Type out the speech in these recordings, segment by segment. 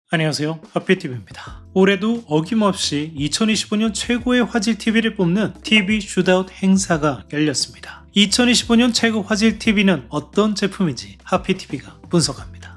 안녕하세요, 하피TV입니다. 올해도 어김없이 2025년 최고의 화질 TV를 뽑는 TV 슈트아웃 행사가 열렸습니다. 2025년 최고 화질 TV는 어떤 제품인지 하피TV가 분석합니다.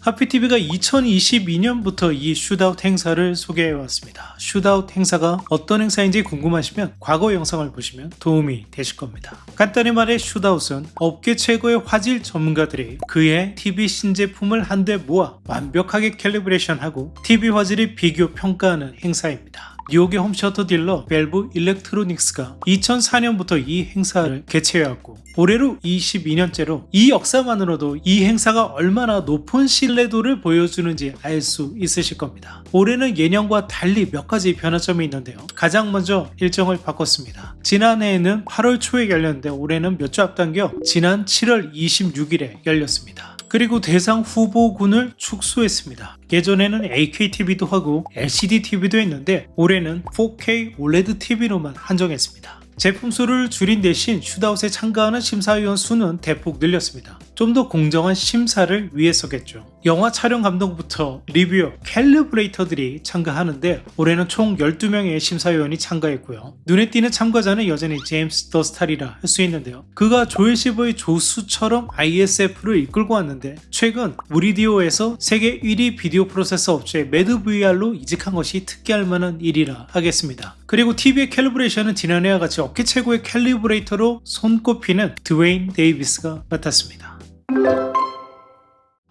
하피TV가 2022년부터 이 슈트아웃 행사를 소개해왔습니다. 슈트아웃 행사가 어떤 행사인지 궁금하시면 과거 영상을 보시면 도움이 되실 겁니다. 간단히 말해 슈트아웃은 업계 최고의 화질 전문가들이 그의 TV 신제품을 한데 모아 완벽하게 캘리브레이션하고 TV 화질을 비교 평가하는 행사입니다. 뉴욕의 홈셔터 딜러 밸브 일렉트로닉스가 2004년부터 이 행사를 개최해왔고 올해로 22년째로 이 역사만으로도 이 행사가 얼마나 높은 신뢰도를 보여주는지 알 수 있으실 겁니다. 올해는 예년과 달리 몇 가지 변화점이 있는데요. 가장 먼저 일정을 바꿨습니다. 지난해에는 8월 초에 열렸는데 올해는 몇 주 앞당겨 지난 7월 26일에 열렸습니다. 그리고 대상 후보군을 축소했습니다. 예전에는 AKTV도 하고 LCD TV도 했는데 올해는 4K OLED TV로만 한정했습니다. 제품 수를 줄인 대신 슈트아웃에 참가하는 심사위원 수는 대폭 늘렸습니다. 좀 더 공정한 심사를 위해서겠죠. 영화 촬영 감독부터 리뷰어, 캘리브레이터들이 참가하는데 올해는 총 12명의 심사위원이 참가했고요. 눈에 띄는 참가자는 여전히 제임스 더스탈이라 할 수 있는데요. 그가 조엘 시버의 조수처럼 ISF를 이끌고 왔는데 최근 우리디오에서 세계 1위 비디오 프로세서 업체 매드VR로 이직한 것이 특기할 만한 일이라 하겠습니다. 그리고 TV의 캘리브레이션은 지난해와 같이 업계 최고의 캘리브레이터로 손꼽히는 드웨인 데이비스가 맡았습니다.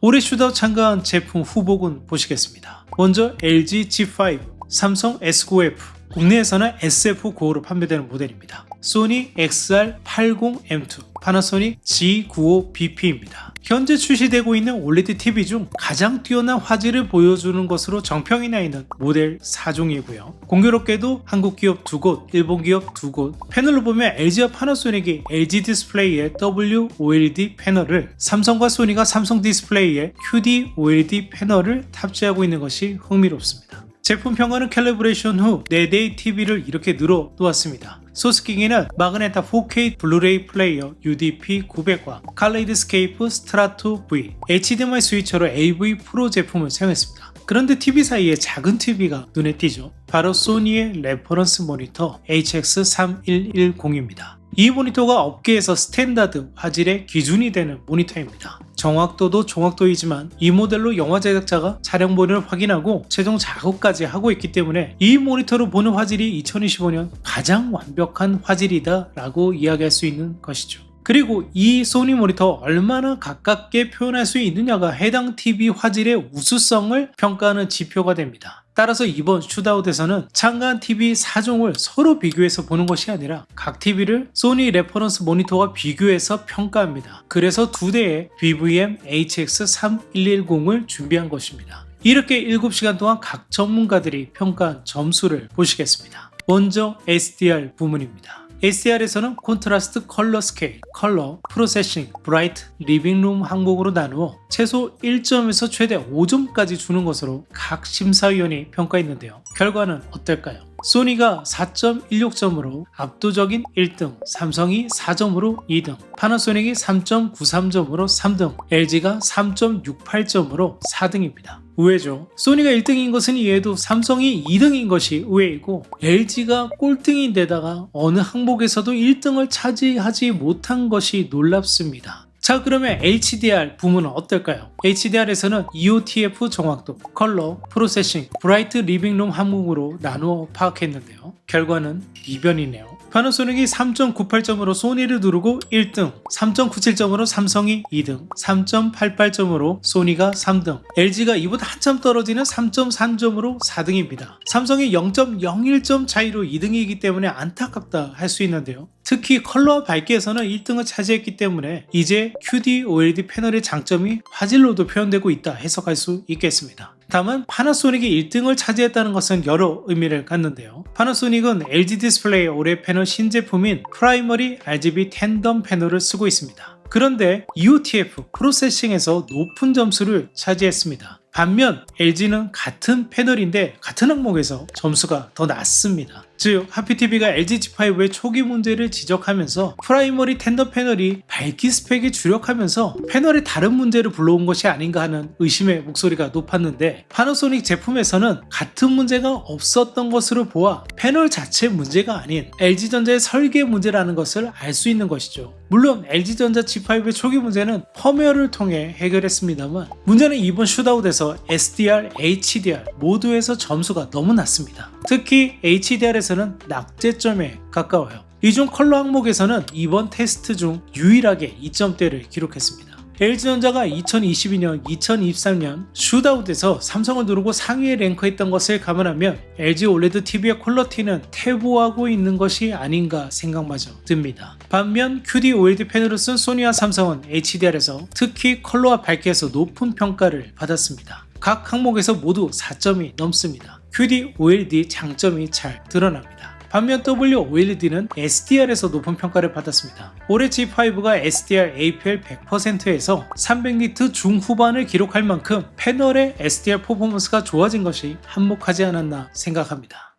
올해 슈트아웃 참가한 제품 후보군 보시겠습니다. 먼저 LG G5, 삼성 S9F, 국내에서는 SF95로 판매되는 모델입니다. 소니 XR80M2, 파나소닉 G95BP입니다. 현재 출시되고 있는 OLED TV 중 가장 뛰어난 화질을 보여주는 것으로 정평이 나 있는 모델 4종이고요. 공교롭게도 한국 기업 2곳, 일본 기업 2곳, 패널로 보면 LG와 파나소닉이 LG 디스플레이의 WOLED 패널을, 삼성과 소니가 삼성 디스플레이의 QD OLED 패널을 탑재하고 있는 것이 흥미롭습니다. 제품 평가는 캘리브레이션 후 4대의 TV를 이렇게 늘어 놓았습니다. 소스킹에는 마그네타 4K 블루레이 플레이어 UDP900과 칼레이드스케이프 스트라토 V, HDMI 스위처로 AV 프로 제품을 사용했습니다. 그런데 TV 사이에 작은 TV가 눈에 띄죠. 바로 소니의 레퍼런스 모니터 HX3110입니다. 이 모니터가 업계에서 스탠다드 화질의 기준이 되는 모니터입니다. 정확도도 정확도이지만 이 모델로 영화 제작자가 촬영본을 확인하고 최종 작업까지 하고 있기 때문에 이 모니터로 보는 화질이 2025년 가장 완벽한 화질이다 라고 이야기할 수 있는 것이죠. 그리고 이 소니 모니터 얼마나 가깝게 표현할 수 있느냐가 해당 TV 화질의 우수성을 평가하는 지표가 됩니다. 따라서 이번 슈트아웃에서는 참가한 TV 4종을 서로 비교해서 보는 것이 아니라 각 TV를 소니 레퍼런스 모니터와 비교해서 평가합니다. 그래서 두 대의 BVM HX3110을 준비한 것입니다. 이렇게 7시간 동안 각 전문가들이 평가한 점수를 보시겠습니다. 먼저 SDR 부문입니다. SDR에서는 콘트라스트 컬러 스케일, 컬러, 프로세싱, 브라이트, 리빙룸 항목으로 나누어 최소 1점에서 최대 5점까지 주는 것으로 각 심사위원이 평가했는데요. 결과는 어떨까요? 소니가 4.16점으로 압도적인 1등, 삼성이 4점으로 2등, 파나소닉이 3.93점으로 3등, LG가 3.68점으로 4등입니다. 의외죠. 소니가 1등인 것은 이해해도 삼성이 2등인 것이 의외이고 LG가 꼴등인데다가 어느 항목에서도 1등을 차지하지 못한 것이 놀랍습니다. 자, 그러면 HDR 부문은 어떨까요? HDR에서는 EOTF 정확도, 컬러, 프로세싱, 브라이트 리빙룸 항목으로 나누어 파악했는데요. 결과는 이변이네요. 파나소닉이 3.98점으로 소니를 누르고 1등, 3.97점으로 삼성이 2등, 3.88점으로 소니가 3등, LG가 이보다 한참 떨어지는 3.3점으로 4등입니다. 삼성이 0.01점 차이로 2등이기 때문에 안타깝다 할 수 있는데요. 특히 컬러와 밝기에서는 1등을 차지했기 때문에 이제 QD OLED 패널의 장점이 화질로도 표현되고 있다 해석할 수 있겠습니다. 다만 파나소닉이 1등을 차지했다는 것은 여러 의미를 갖는데요. 파나소닉은 LG 디스플레이 올해 패널 신제품인 프라이머리 RGB 텐덤 패널을 쓰고 있습니다. 그런데 EOTF 프로세싱에서 높은 점수를 차지했습니다. 반면 LG는 같은 패널인데 같은 항목에서 점수가 더 낮습니다. 즉 하피TV가 LG G5의 초기 문제를 지적하면서 프라이머리 텐더 패널이 밝기 스펙에 주력하면서 패널에 다른 문제를 불러온 것이 아닌가 하는 의심의 목소리가 높았는데, 파나소닉 제품에서는 같은 문제가 없었던 것으로 보아 패널 자체 문제가 아닌 LG전자의 설계 문제라는 것을 알 수 있는 것이죠. 물론 LG전자 G5의 초기 문제는 펌웨어를 통해 해결했습니다만, 문제는 이번 슈다웃에서 SDR, HDR 모두에서 점수가 너무 낮습니다. 특히 HDR에서는 낙제점에 가까워요. 이 중 컬러 항목에서는 이번 테스트 중 유일하게 2점대를 기록했습니다. LG전자가 2022년, 2023년 슈다웃에서 삼성을 누르고 상위에 랭크했던 것을 감안하면 LG OLED TV의 퀄리티는 퇴보하고 있는 것이 아닌가 생각마저 듭니다. 반면 QD OLED 패널을 쓴 소니와 삼성은 HDR에서 특히 컬러와 밝기에서 높은 평가를 받았습니다. 각 항목에서 모두 4점이 넘습니다. QD OLED 장점이 잘 드러납니다. 반면 WOLED는 SDR에서 높은 평가를 받았습니다. 올해 G5가 SDR APL 100%에서 300니트 중후반을 기록할 만큼 패널의 SDR 퍼포먼스가 좋아진 것이 한몫하지 않았나 생각합니다.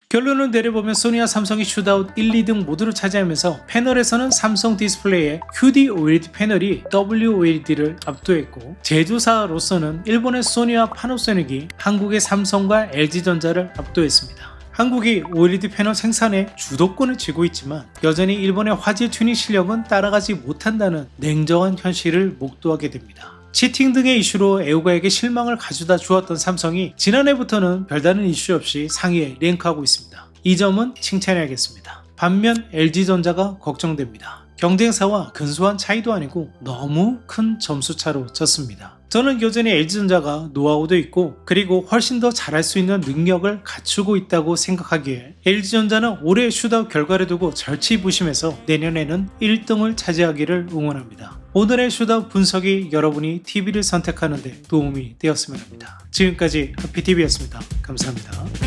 결론을 내려보면 소니와 삼성이 슈다웃 1, 2등 모두를 차지하면서 패널에서는 삼성 디스플레이의 QD OLED 패널이 WOLED를 압도했고, 제조사로서는 일본의 소니와 파나소닉이 한국의 삼성과 LG전자를 압도했습니다. 한국이 OLED 패널 생산에 주도권을 쥐고 있지만 여전히 일본의 화질 튜닝 실력은 따라가지 못한다는 냉정한 현실을 목도하게 됩니다. 치팅 등의 이슈로 애호가에게 실망을 가져다 주었던 삼성이 지난해부터는 별다른 이슈 없이 상위에 랭크하고 있습니다. 이 점은 칭찬해야겠습니다. 반면 LG전자가 걱정됩니다. 경쟁사와 근소한 차이도 아니고 너무 큰 점수차로 졌습니다. 저는 여전히 LG전자가 노하우도 있고 그리고 훨씬 더 잘할 수 있는 능력을 갖추고 있다고 생각하기에 LG전자는 올해 슈다웃 결과를 두고 절치부심해서 내년에는 1등을 차지하기를 응원합니다. 오늘의 슈다웃 분석이 여러분이 TV를 선택하는 데 도움이 되었으면 합니다. 지금까지 하피TV였습니다. 감사합니다.